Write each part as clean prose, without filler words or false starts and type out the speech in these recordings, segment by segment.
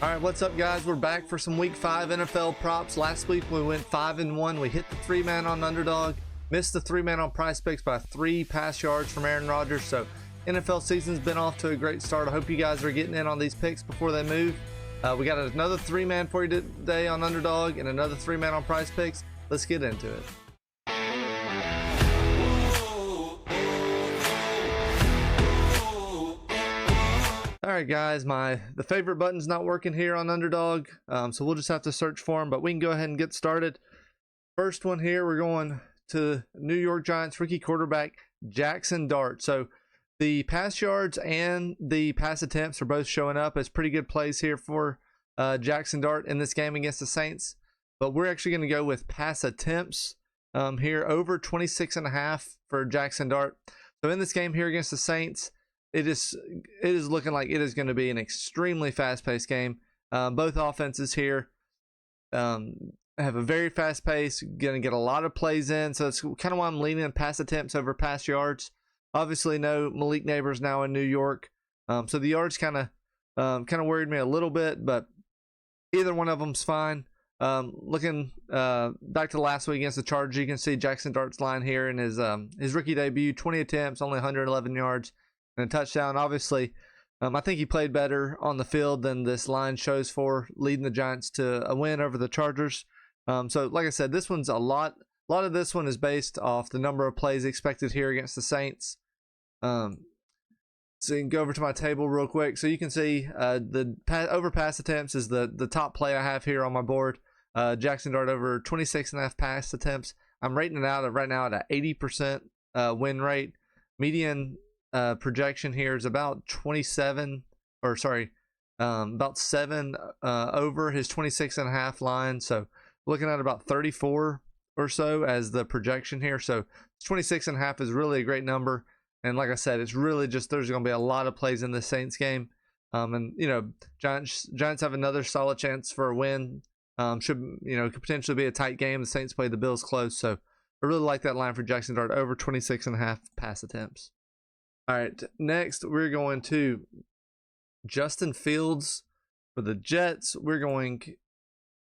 All right, what's up, guys? We're back for some Week 5 NFL props. Last week we went 5-1. We hit the 3-man on Underdog, missed the 3-man on PrizePicks by 3 pass yards from Aaron Rodgers. So NFL season's been off to a great start. I hope you guys are getting in on these picks before they move. We got another 3-man for you today on Underdog and another 3-man on PrizePicks. Let's get into it. All right, guys, the favorite button's not working here on Underdog, so we'll just have to search for them, but we can go ahead and get started. First one here, we're going to New York Giants rookie quarterback Jaxson Dart. So the pass yards and the pass attempts are both showing up as pretty good plays here for Jaxson Dart in this game against the Saints, but we're actually going to go with pass attempts here over 26.5 for Jaxson Dart. So in this game here against the Saints, it is looking like it is going to be an extremely fast-paced game. Both offenses here have a very fast pace, going to get a lot of plays in, so it's kind of why I'm leaning pass attempts over pass yards. Obviously, no Malik Neighbors now in New York, so the yards kind of worried me a little bit, but either one of them's fine. Looking back to last week against the Chargers, you can see Jaxson Dart's line here in his rookie debut: 20 attempts, only 111 yards. And a touchdown. Obviously, I think he played better on the field than this line shows for, leading the Giants to a win over the Chargers. So like I said, this one's a lot of this one is based off the number of plays expected here against the Saints. So you can go over to my table real quick. So you can see the over pass attempts is the top play I have here on my board. Jaxson Dart over 26.5 pass attempts. I'm rating it out right now at an 80% win rate. Median projection here is about 27, or sorry, about 7 over his 26.5 line. So looking at about 34 or so as the projection here. So 26.5 is really a great number. And like I said, it's really just, there's going to be a lot of plays in the Saints game. And you know, Giants have another solid chance for a win. Could potentially be a tight game. The Saints play the Bills close. So I really like that line for Jaxson Dart over 26.5 pass attempts. All right, next we're going to Justin Fields for the Jets. We're going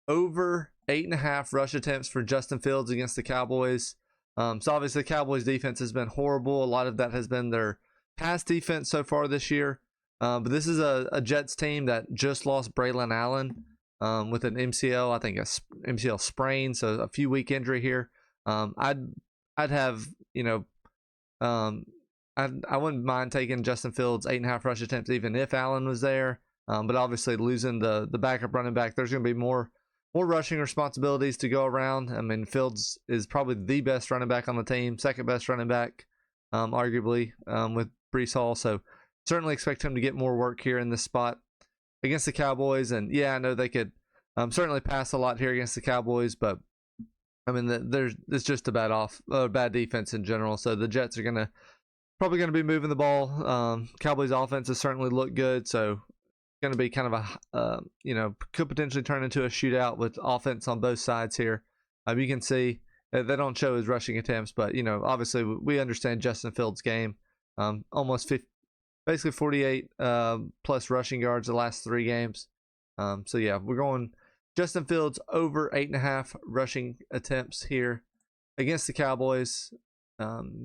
over 8.5 rush attempts for Justin Fields against the Cowboys. So obviously the Cowboys defense has been horrible. A lot of that has been their pass defense so far this year. But this is a Jets team that just lost Braylon Allen with an MCL, I think a MCL sprain, so a few week injury here. I'd have, I wouldn't mind taking Justin Fields 8.5 rush attempts even if Allen was there, but obviously losing the backup running back, there's going to be more rushing responsibilities to go around. I mean, Fields is probably the best running back on the team, second best running back, arguably, with Breece Hall. So certainly expect him to get more work here in this spot against the Cowboys. And yeah, I know they could certainly pass a lot here against the Cowboys, but I mean, it's just a bad defense in general. So the Jets are probably going to be moving the ball. Cowboys offense has certainly looked good, so going to be kind of a could potentially turn into a shootout with offense on both sides here. You can see they don't show his rushing attempts, but obviously we understand Justin Fields' game. Basically 48 plus rushing yards the last 3 games. So yeah, we're going Justin Fields over 8.5 rushing attempts here against the Cowboys.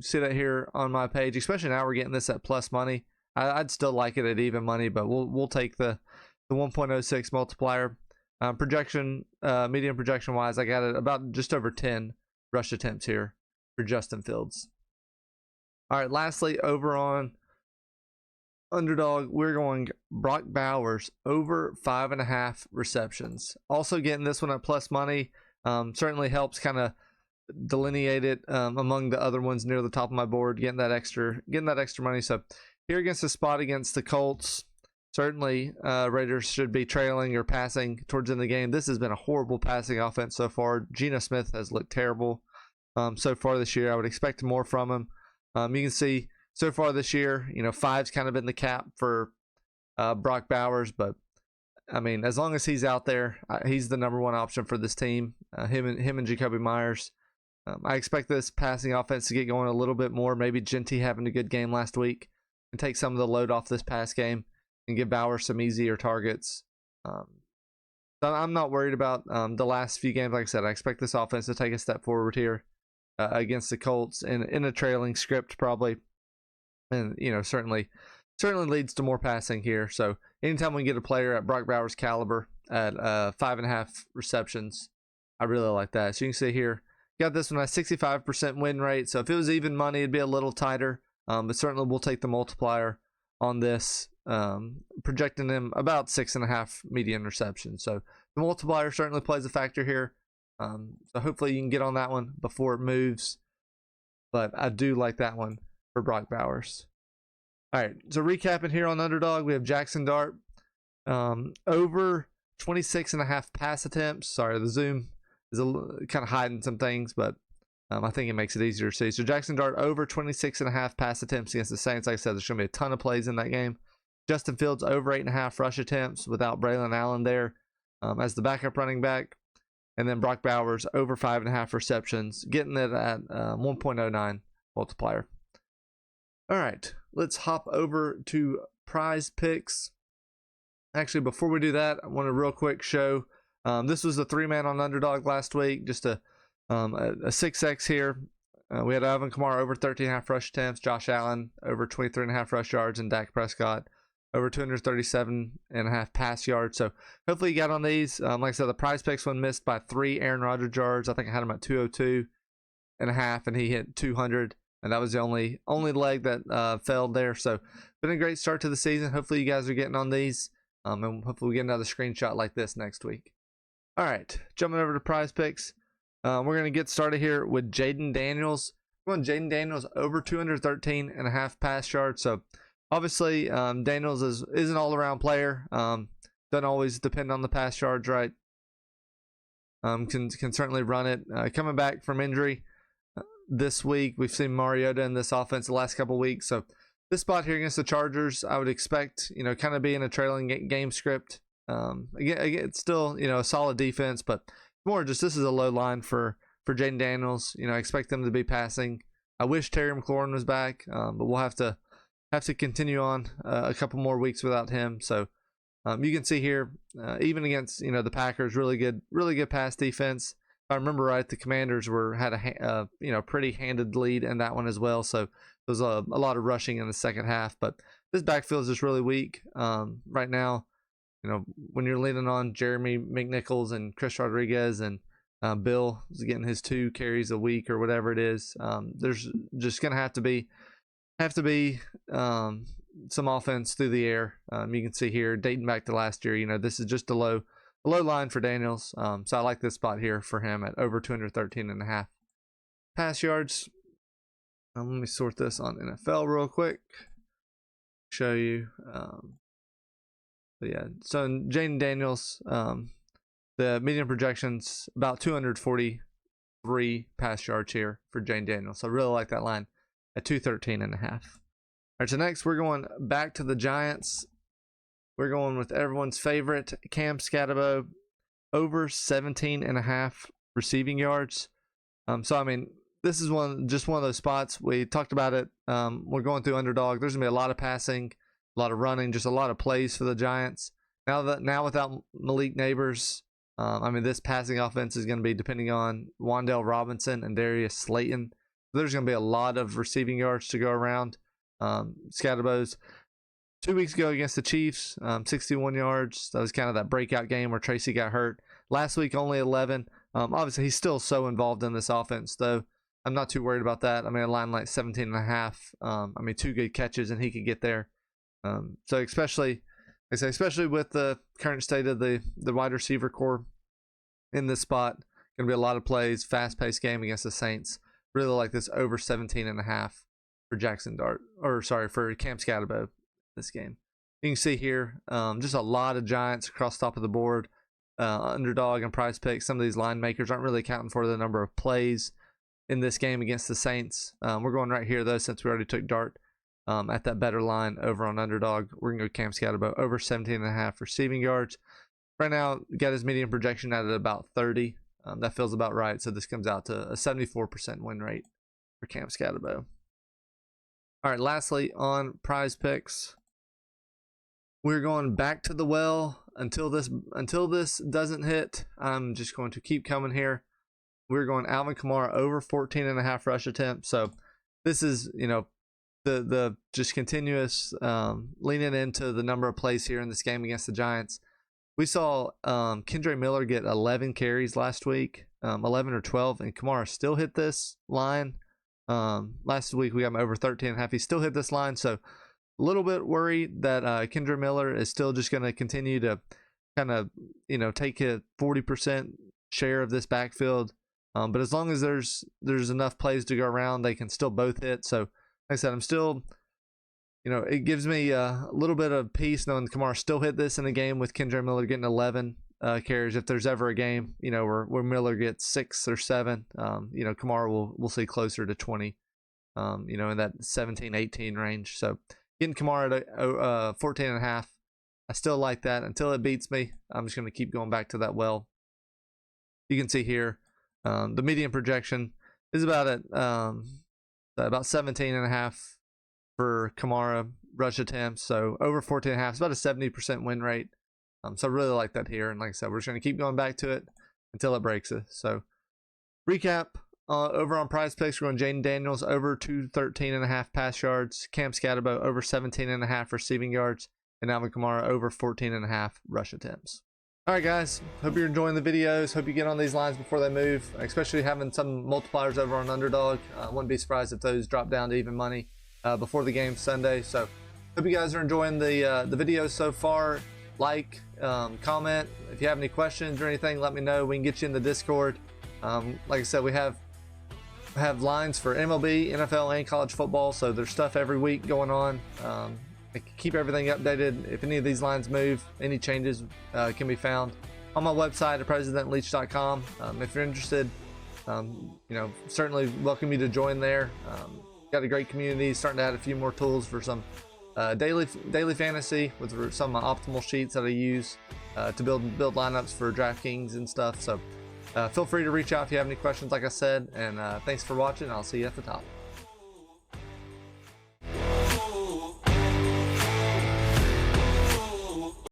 See that here on my page, especially now we're getting this at plus money. I'd still like it at even money, but we'll take the 1.06 multiplier. Medium projection wise, I got it about just over 10 rush attempts here for Justin Fields. All right, lastly, over on Underdog, we're going Brock Bowers over 5.5 receptions. Also getting this one at plus money. Certainly helps kind of delineate it among the other ones near the top of my board, getting that extra money. So here against the spot against the Colts, certainly Raiders should be trailing or passing towards the end of the game. This has been a horrible passing offense so far. Geno Smith has looked terrible so far this year. I would expect more from him. You can see so far this year, 5's kind of been the cap for Brock Bowers, but I mean, as long as he's out there, he's the number one option for this team. Him and Jacoby Myers. I expect this passing offense to get going a little bit more. Maybe Genty having a good game last week and take some of the load off this pass game and give Bowers some easier targets. So I'm not worried about the last few games. Like I said, I expect this offense to take a step forward here against the Colts in a trailing script probably, and certainly leads to more passing here. So anytime we get a player at Brock Bowers' caliber at 5.5 receptions, I really like that. So you can see here, got this one at 65% win rate. So if it was even money, it'd be a little tighter, but certainly we'll take the multiplier on this, projecting him about 6.5 median receptions. So the multiplier certainly plays a factor here. So hopefully you can get on that one before it moves, but I do like that one for Brock Bowers. All right, so recapping here on Underdog, we have Jaxson Dart over 26.5 pass attempts. Sorry, the zoom is kind of hiding some things, but I think it makes it easier to see. So Jaxson Dart over 26.5 pass attempts against the Saints. Like I said, there's going to be a ton of plays in that game. Justin Fields over 8.5 rush attempts without Braylon Allen there as the backup running back. And then Brock Bowers over 5.5 receptions, getting it at 1.09 multiplier. All right, let's hop over to PrizePicks. Actually, before we do that, I want to real quick show. This was a 3-man on Underdog last week, just a 6x here. We had Alvin Kamara over 13.5 rush attempts, Josh Allen over 23.5 rush yards, and Dak Prescott over 237.5 pass yards. So hopefully you got on these. Like I said, the PrizePicks one missed by 3 Aaron Rodgers yards. I think I had him at 202.5, and he hit 200. And that was the only leg that failed there. So been a great start to the season. Hopefully you guys are getting on these. And hopefully we get another screenshot like this next week. All right, jumping over to PrizePicks. We're going to get started here with Jayden Daniels. We're going Jayden Daniels over 213.5 pass yards. So obviously Daniels is an all-around player. Doesn't always depend on the pass yards, right? Can certainly run it. Coming back from injury this week, we've seen Mariota in this offense the last couple weeks. So this spot here against the Chargers, I would expect, kind of be in a trailing game script. Again, it's still, a solid defense, but more just this is a low line for Jayden Daniels. I expect them to be passing. I wish Terry McLaurin was back, but we'll have to continue on a couple more weeks without him. So you can see here, even against the Packers, really good pass defense. If I remember right, the Commanders had a pretty handed lead in that one as well. So there was a lot of rushing in the second half, but this backfield is just really weak right now. When you're leaning on Jeremy McNichols and Chris Rodriguez and Bill is getting his 2 carries a week or whatever it is, there's just gonna have to be some offense through the air. You can see here, dating back to last year, this is just a low line for Daniels. So I like this spot here for him at over 213.5 pass yards. Let me sort this on NFL real quick. Show you. But yeah, so Jayden Daniels, the median projections about 243 pass yards here for Jayden Daniels. So I really like that line at 213.5. All right, so next we're going back to the Giants. We're going with everyone's favorite, Cam Skattebo, over 17.5 receiving yards. So I mean, this is just one of those spots. We talked about it. We're going through Underdog. There's gonna be a lot of passing, a lot of running, just a lot of plays for the Giants. Now without Malik Neighbors, I mean, this passing offense is going to be depending on Wan'Dale Robinson and Darius Slayton. There's going to be a lot of receiving yards to go around. Skattebo's 2 weeks ago against the Chiefs, 61 yards. That was kind of that breakout game where Tracy got hurt. Last week, only 11. Obviously, he's still so involved in this offense, though. I'm not too worried about that. I mean, a line like 17.5. I mean, 2 good catches, and he could get there. So especially with the current state of the wide receiver core in this spot, going to be a lot of plays, fast-paced game against the Saints. Really like this over 17.5 for Jaxson Dart, for Cam Skattebo this game. You can see here, just a lot of Giants across the top of the board. Underdog and PrizePicks. Some of these line makers aren't really accounting for the number of plays in this game against the Saints. We're going right here though, since we already took Dart at that better line over on Underdog. We're gonna go Cam Skattebo over 17.5 receiving yards. Right now, got his median projection at about 30. That feels about right. So this comes out to a 74% win rate for Cam Skattebo. All right, lastly on PrizePicks, we're going back to the well. until this doesn't hit, I'm just going to keep coming here. We're going Alvin Kamara over 14.5 rush attempts. So this is, you know, the just continuous leaning into the number of plays here in this game against the Giants. We saw Kendre Miller get 11 carries last week, 11 or 12, and Kamara still hit this line. Last week we got him over 13.5. He still hit this line, so a little bit worried that Kendre Miller is still just going to continue to kind of, you know, take a 40% share of this backfield. But as long as there's enough plays to go around, they can still both hit. So, like I said, I'm still, you know, it gives me a little bit of peace knowing Kamara still hit this in a game with Kendre Miller getting 11 carries. If there's ever a game, you know, where Miller gets 6 or 7, you know, Kamara we'll see closer to 20, you know, in that 17, 18 range. So getting Kamara at 14.5, I still like that. Until it beats me, I'm just going to keep going back to that well. You can see here, the median projection is about at about 17.5 for Kamara rush attempts. So over 14.5, it's about a 70% win rate. So I really like that here. And like I said, we're just going to keep going back to it until it breaks it. So recap, over on PrizePicks, we're going Jayden Daniels over 213.5 pass yards, Cam Skattebo over 17.5 receiving yards, and Alvin Kamara over 14.5 rush attempts. All right, guys, hope you're enjoying the videos. Hope you get on these lines before they move, especially having some multipliers over on Underdog. Wouldn't be surprised if those drop down to even money before the game Sunday. So hope you guys are enjoying the videos so far. Like, comment. If you have any questions or anything, let me know. We can get you in the Discord. Like I said, we have lines for MLB, NFL, and college football, so there's stuff every week going on. I keep everything updated. If any of these lines move, any changes can be found on my website at PresidentLeach.com. If you're interested, you know, certainly welcome you to join there. Got a great community, starting to add a few more tools for some daily fantasy with some optimal sheets that I use to build lineups for DraftKings and stuff. So feel free to reach out if you have any questions, like I said, and thanks for watching. I'll see you at the top.